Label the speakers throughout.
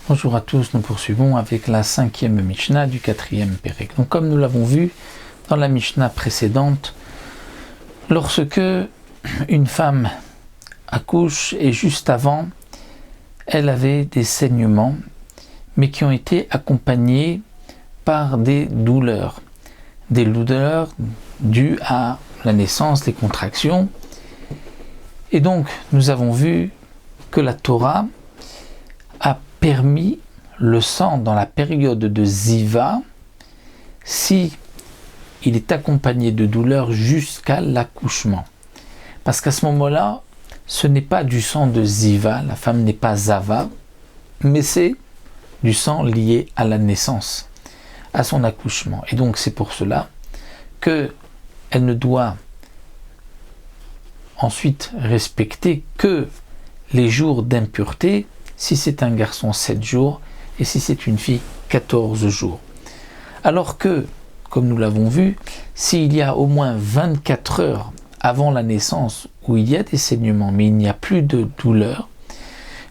Speaker 1: Bonjour à tous, nous poursuivons avec la 5e Mishnah du 4e Pérec. Donc comme nous l'avons vu dans la Mishnah précédente, lorsque une femme accouche et juste avant, elle avait des saignements, mais qui ont été accompagnés par des douleurs dues à la naissance, les contractions. Et donc nous avons vu que la Torah a permis le sang dans la période de Ziva si il est accompagné de douleurs jusqu'à l'accouchement. Parce qu'à ce moment-là, ce n'est pas du sang de Ziva, la femme n'est pas Zava, mais c'est du sang lié à la naissance, à son accouchement. Et donc c'est pour cela qu'elle ne doit ensuite respecter que les jours d'impureté, si c'est un garçon 7 jours et si c'est une fille 14 jours. Alors que, comme nous l'avons vu, s'il y a au moins 24 heures avant la naissance où il y a des saignements mais il n'y a plus de douleur,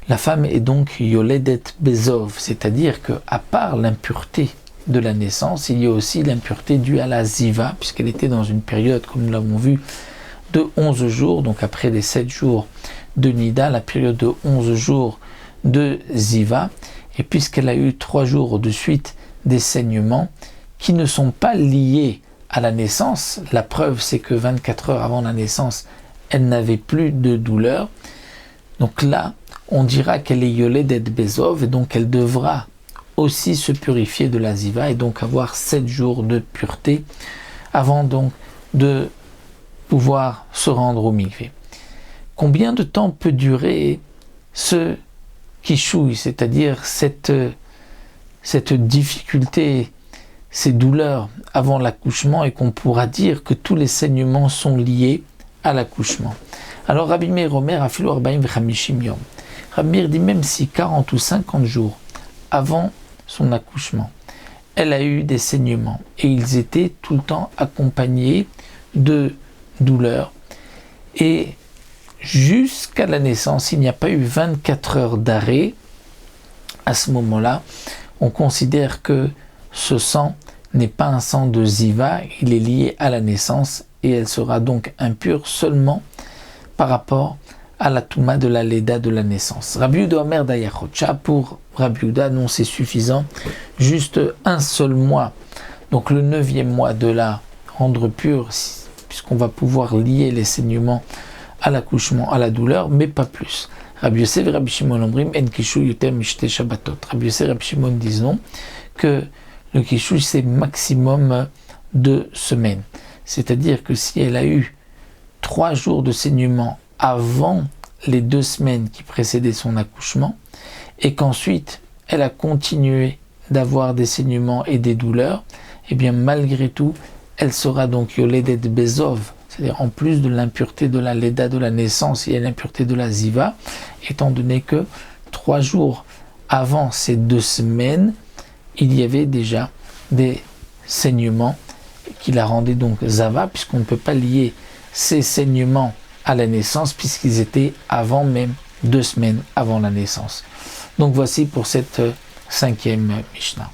Speaker 1: la femme est donc yoledet bezov, c'est-à-dire qu'à part l'impureté de la naissance, il y a aussi l'impureté due à la ziva, puisqu'elle était dans une période, comme nous l'avons vu, de 11 jours, donc après les 7 jours de Nida, la période de 11 jours de Ziva, et puisqu'elle a eu 3 jours de suite des saignements qui ne sont pas liés à la naissance, la preuve c'est que 24 heures avant la naissance, elle n'avait plus de douleur, donc là, on dira qu'elle est yoledet bezov, et donc elle devra aussi se purifier de la Ziva, et donc avoir 7 jours de pureté, avant donc de pouvoir se rendre au mikvé. Combien de temps peut durer ce kishouï, c'est-à-dire cette difficulté, ces douleurs avant l'accouchement, et qu'on pourra dire que tous les saignements sont liés à l'accouchement. Alors Rabbi Meir Omer afilu 40 v'chamishim yom. Rabbi Meir dit même si 40 ou 50 jours avant son accouchement, elle a eu des saignements et ils étaient tout le temps accompagnés de douleurs, et jusqu'à la naissance, il n'y a pas eu 24 heures d'arrêt, à ce moment-là, on considère que ce sang n'est pas un sang de Ziva, il est lié à la naissance, et elle sera donc impure seulement par rapport à la Touma de la Leda de la naissance. Rabbi Yehuda Omer Dayachocha, pour Rabbi Yehuda, non, c'est suffisant, juste un seul mois, donc le 9e mois de la rendre pure, puisqu'on va pouvoir lier les saignements à l'accouchement, à la douleur, mais pas plus. Rabbi Yosef et Rabbi Shimon omrim en kishuy yoter mishte shabbatot. Rabbi Yosef et Rabbi Shimon disent non, que le kishuy c'est maximum 2 semaines. C'est-à-dire que si elle a eu 3 jours de saignement avant les 2 semaines qui précédaient son accouchement, et qu'ensuite elle a continué d'avoir des saignements et des douleurs, et bien malgré tout, elle sera donc yoledet bezov, c'est-à-dire en plus de l'impureté de la Leda de la naissance, il y a l'impureté de la Ziva, étant donné que 3 jours avant ces 2 semaines, il y avait déjà des saignements qui la rendaient donc Zava, puisqu'on ne peut pas lier ces saignements à la naissance, puisqu'ils étaient avant même 2 semaines avant la naissance. Donc voici pour cette 5e Mishnah.